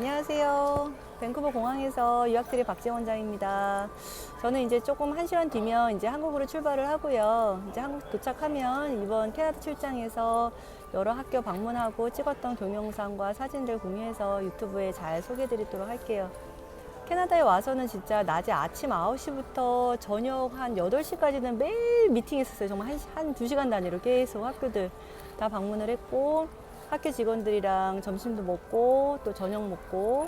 안녕하세요. 밴쿠버 공항에서 유학트립 박지영 원장입니다. 저는 이제 조금 1시간 뒤면 이제 한국으로 출발을 하고요. 이제 한국 도착하면 이번 캐나다 출장에서 여러 학교 방문하고 찍었던 동영상과 사진들 공유해서 유튜브에 잘 소개해 드리도록 할게요. 캐나다에 와서는 진짜 낮에 아침 9시부터 저녁 한 8시까지는 매일 미팅이 있었어요. 정말 한 2시간 단위로 계속 학교들 다 방문을 했고, 학교 직원들이랑 점심도 먹고 또 저녁 먹고,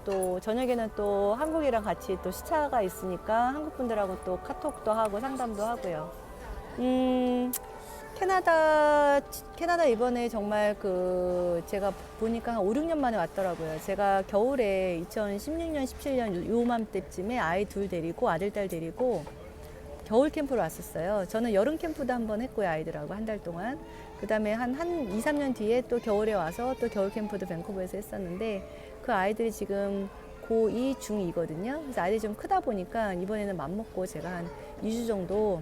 또 저녁에는 또 한국이랑 같이 또 시차가 있으니까 한국 분들하고 또 카톡도 하고 상담도 하고요. 캐나다 이번에 정말 제가 보니까 한 5, 6년 만에 왔더라고요. 제가 겨울에 2016년, 17년 요맘때쯤에 아이 둘 데리고, 아들, 딸 데리고 겨울 캠프로 왔었어요. 저는 여름 캠프도 한번 했고요, 아이들하고 한 달 동안. 그 다음에 한 2, 3년 뒤에 또 겨울에 와서 또 겨울 캠프도 밴쿠버에서 했었는데, 그 아이들이 지금 고2, 중2거든요. 그래서 아이들이 좀 크다 보니까 이번에는 맘먹고 제가 한 2주 정도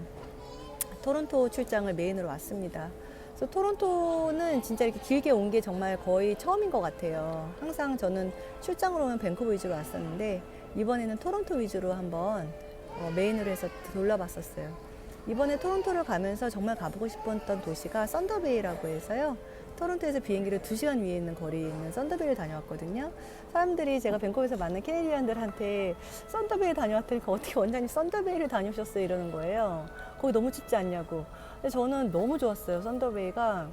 토론토 출장을 메인으로 왔습니다. 그래서 토론토는 진짜 이렇게 길게 온 게 정말 거의 처음인 것 같아요. 항상 저는 출장으로 오면 밴쿠버 위주로 왔었는데, 이번에는 토론토 위주로 한번 메인으로 해서 돌아봤었어요. 이번에 토론토를 가면서 정말 가보고 싶었던 도시가 썬더베이라고 해서요. 토론토에서 비행기로 2시간 위에 있는 거리에 있는 썬더베이를 다녀왔거든요. 사람들이 제가 밴쿠버에서 만난 캐네디언들한테 썬더베이 다녀왔더니 어떻게 원장님 썬더베이를 다녀오셨어요? 이러는 거예요. 거기 너무 춥지 않냐고. 근데 저는 너무 좋았어요. 썬더베이가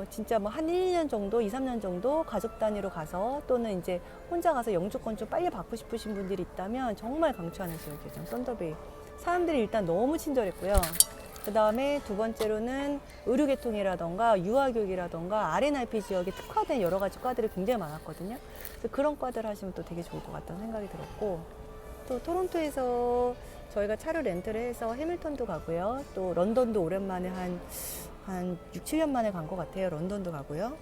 진짜 뭐 한 1, 2년 정도, 2, 3년 정도 가족 단위로 가서, 또는 이제 혼자 가서 영주권 좀 빨리 받고 싶으신 분들이 있다면 정말 강추하는 지역이죠, 썬더베이. 사람들이 일단 너무 친절했고요. 그 다음에 두 번째로는 의료계통이라던가 유아교육이라던가 R&IP 지역에 특화된 여러 가지 과들이 굉장히 많았거든요. 그래서 그런 과들 하시면 또 되게 좋을 것 같다는 생각이 들었고, 또 토론토에서 저희가 차를 렌트를 해서 해밀턴도 가고요. 또 런던도 오랜만에 한 6, 7년 만에 간 것 같아요. 런던도 가고요.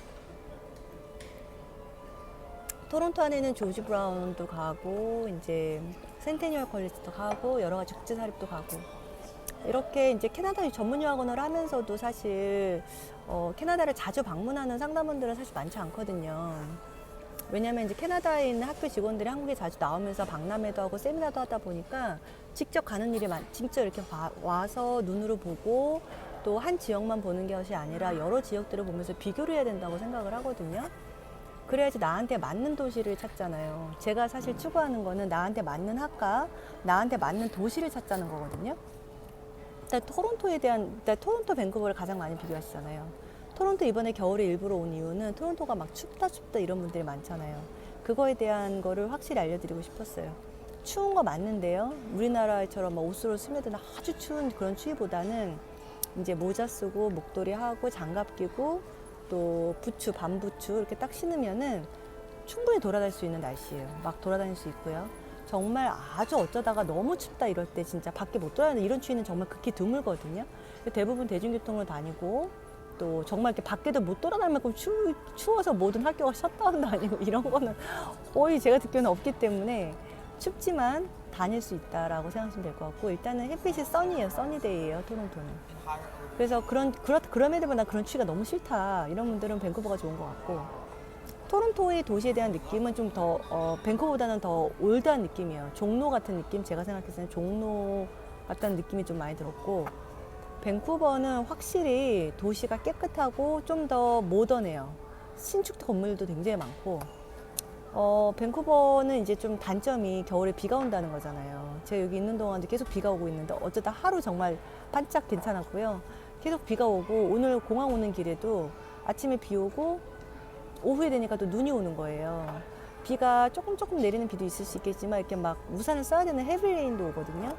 토론토 안에는 조지 브라운도 가고, 이제 센테니얼 컬리지도 가고, 여러 가지 국제사립도 가고, 이렇게 이제 캐나다 전문 유학원을 하면서도 사실 캐나다를 자주 방문하는 상담원들은 사실 많지 않거든요. 왜냐하면 이제 캐나다에 있는 학교 직원들이 한국에 자주 나오면서 박람회도 하고 세미나도 하다 보니까 직접 가는 일이 직접 이렇게 와서 눈으로 보고, 또 한 지역만 보는 것이 아니라 여러 지역들을 보면서 비교를 해야 된다고 생각을 하거든요. 그래야지 나한테 맞는 도시를 찾잖아요. 제가 사실 추구하는 거는 나한테 맞는 학과, 나한테 맞는 도시를 찾자는 거거든요. 일단 토론토, 밴쿠버를 가장 많이 비교하시잖아요. 토론토 이번에 겨울에 일부러 온 이유는 토론토가 막 춥다 이런 분들이 많잖아요. 그거에 대한 거를 확실히 알려드리고 싶었어요. 추운 거 맞는데요. 우리나라처럼 막 옷으로 스며드는 아주 추운 그런 추위보다는 이제 모자 쓰고 목도리 하고 장갑 끼고 또 부츠, 밤부츠 이렇게 딱 신으면은 충분히 돌아다닐 수 있는 날씨예요. 막 돌아다닐 수 있고요. 정말 아주 어쩌다가 너무 춥다 이럴 때 진짜 밖에 못 돌아다니는 이런 추위는 정말 극히 드물거든요. 대부분 대중교통으로 다니고, 또 정말 이렇게 밖에도 못 돌아다닐 만큼 추워서 모든 학교가 셧다운도 아니고 이런 거는 거의 제가 듣기로는 없기 때문에 춥지만 다닐 수 있다라고 생각하시면 될 것 같고, 일단은 햇빛이 써니예요. 써니데이예요, 토론토는. 그래서 그럼에도 나 그런 추위가 너무 싫다 이런 분들은 밴쿠버가 좋은 것 같고, 토론토의 도시에 대한 느낌은 좀 더 밴쿠버보다는 더 올드한 느낌이에요. 종로 같은 느낌, 제가 생각했을 때는 종로 같다는 느낌이 좀 많이 들었고, 밴쿠버는 확실히 도시가 깨끗하고 좀 더 모던해요. 신축 건물도 굉장히 많고, 밴쿠버는 이제 좀 단점이 겨울에 비가 온다는 거잖아요. 제가 여기 있는 동안도 계속 비가 오고 있는데 어쩌다 하루 정말 반짝 괜찮았고요. 계속 비가 오고, 오늘 공항 오는 길에도 아침에 비 오고 오후에 되니까 또 눈이 오는 거예요. 비가 조금 내리는 비도 있을 수 있겠지만 이렇게 막 우산을 써야 되는 헤비레인도 오거든요.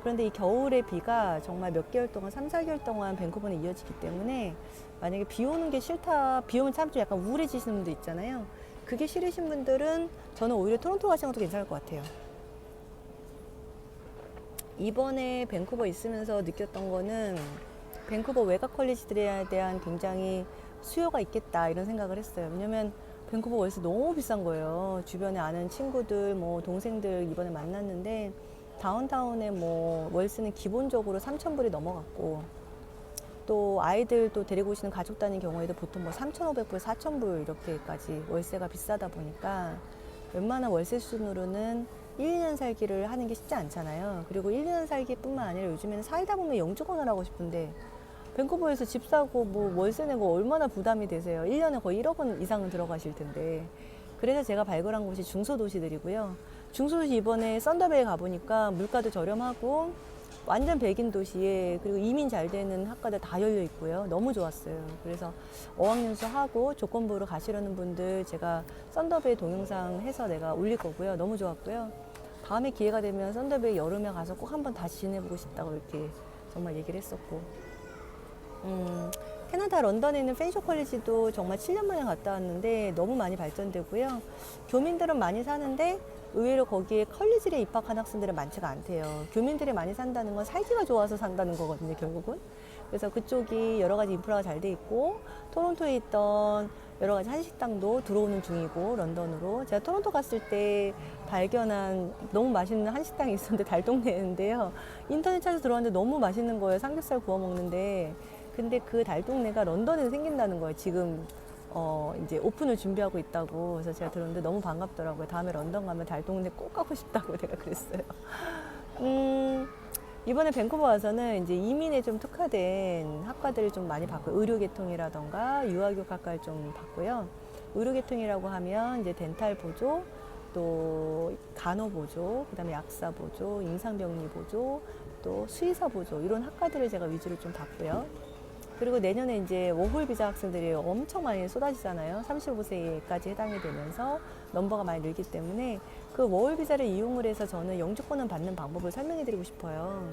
그런데 이 겨울의 비가 정말 몇 개월 동안, 3, 4개월 동안 밴쿠버는 이어지기 때문에, 만약에 비 오는 게 싫다, 비 오면 참 좀 약간 우울해지시는 분도 있잖아요. 그게 싫으신 분들은 저는 오히려 토론토 가시는 것도 괜찮을 것 같아요. 이번에 밴쿠버 있으면서 느꼈던 거는 밴쿠버 외곽 컬리지들에 대한 굉장히 수요가 있겠다 이런 생각을 했어요. 왜냐면 밴쿠버 월세 너무 비싼 거예요. 주변에 아는 친구들, 뭐 동생들 이번에 만났는데 다운타운에 뭐 월세는 기본적으로 3,000불이 넘어갔고, 또 아이들 또 데리고 오시는 가족 단위 경우에도 보통 뭐 3,500불, 4,000불 이렇게까지 월세가 비싸다 보니까 웬만한 월세 수준으로는 1, 2년 살기를 하는 게 쉽지 않잖아요. 그리고 1, 2년 살기뿐만 아니라 요즘에는 살다 보면 영주권을 하고 싶은데 밴쿠버에서 집 사고 뭐 월세 내고 얼마나 부담이 되세요. 1년에 거의 1억 원 이상은 들어가실 텐데. 그래서 제가 발굴한 곳이 중소도시들이고요. 중소도시 이번에 썬더베이에 가보니까 물가도 저렴하고 완전 백인 도시에 그리고 이민 잘 되는 학과들 다 열려 있고요. 너무 좋았어요. 그래서 어학연수 하고 조건부로 가시려는 분들 제가 썬더베이 동영상 해서 내가 올릴 거고요. 너무 좋았고요. 다음에 기회가 되면 썬더베이 여름에 가서 꼭 한번 다시 지내보고 싶다고 이렇게 정말 얘기를 했었고, 캐나다 런던에 있는 펜쇼 컬리지도 정말 7년 만에 갔다 왔는데 너무 많이 발전되고요. 교민들은 많이 사는데 의외로 거기에 컬리지에 입학한 학생들은 많지가 않대요. 교민들이 많이 산다는 건 살기가 좋아서 산다는 거거든요, 결국은. 그래서 그쪽이 여러 가지 인프라가 잘 돼 있고, 토론토에 있던 여러 가지 한식당도 들어오는 중이고, 런던으로. 제가 토론토 갔을 때 발견한 너무 맛있는 한식당이 있었는데, 달동네인데요. 인터넷 찾아서 들어왔는데 너무 맛있는 거예요. 삼겹살 구워 먹는데. 근데 그 달동네가 런던에 생긴다는 거예요. 지금 이제 오픈을 준비하고 있다고. 그래서 제가 들었는데 너무 반갑더라고요. 다음에 런던 가면 달동네 꼭 가고 싶다고 내가 그랬어요. 이번에 밴쿠버 와서는 이제 이민에 좀 특화된 학과들을 좀 많이 봤고요. 의료계통이라던가 유아교육 학과를 좀 봤고요. 의료계통이라고 하면 이제 덴탈 보조, 또 간호 보조, 그다음에 약사 보조, 임상병리 보조, 또 수의사 보조 이런 학과들을 제가 위주로 좀 봤고요. 그리고 내년에 이제 워홀 비자 학생들이 엄청 많이 쏟아지잖아요. 35세까지 해당이 되면서 넘버가 많이 늘기 때문에 그 워홀 비자를 이용을 해서 저는 영주권을 받는 방법을 설명해 드리고 싶어요.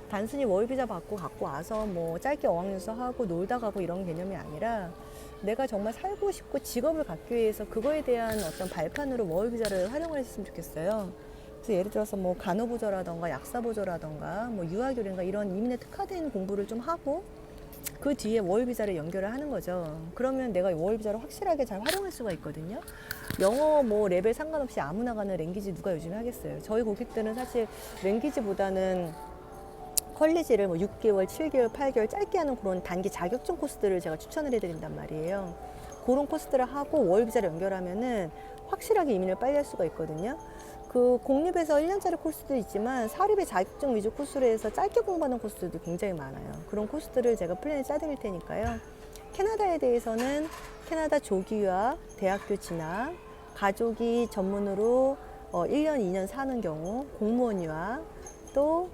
단순히 워홀 비자 받고 갖고 와서 뭐 짧게 어학연수 하고 놀다 가고 이런 개념이 아니라 내가 정말 살고 싶고 직업을 갖기 위해서 그거에 대한 어떤 발판으로 워홀 비자를 활용을 했으면 좋겠어요. 그래서 예를 들어서 뭐 간호보조라던가 약사보조라던가 뭐 유아교련가 이런 이민에 특화된 공부를 좀 하고 그 뒤에 워홀비자를 연결을 하는 거죠. 그러면 내가 워홀비자를 확실하게 잘 활용할 수가 있거든요. 영어 뭐 레벨 상관없이 아무나 가는 랭귀지 누가 요즘에 하겠어요. 저희 고객들은 사실 랭귀지보다는 컬리지를 뭐 6개월, 7개월, 8개월 짧게 하는 그런 단기 자격증 코스들을 제가 추천을 해드린단 말이에요. 그런 코스들을 하고 워홀비자를 연결하면은 확실하게 이민을 빨리 할 수가 있거든요. 그 공립에서 1년짜리 코스도 있지만 사립의 자격증 위주 코스로 해서 짧게 공부하는 코스들도 굉장히 많아요. 그런 코스들을 제가 플랜에 짜드릴 테니까요. 캐나다에 대해서는 캐나다 조기 유학, 대학교 진학, 가족이 전문으로 1년, 2년 사는 경우, 공무원 유학, 또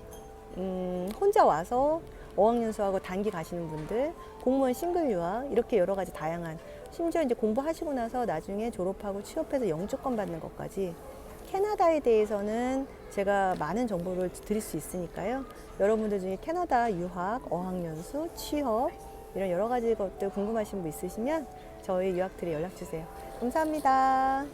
혼자 와서 어학연수하고 단기 가시는 분들, 공무원 싱글 유학 이렇게 여러 가지 다양한, 심지어 이제 공부하시고 나서 나중에 졸업하고 취업해서 영주권 받는 것까지 캐나다에 대해서는 제가 많은 정보를 드릴 수 있으니까요. 여러분들 중에 캐나다 유학, 어학연수, 취업 이런 여러 가지 것들 궁금하신 분 있으시면 저희 유학틀에 연락 주세요. 감사합니다.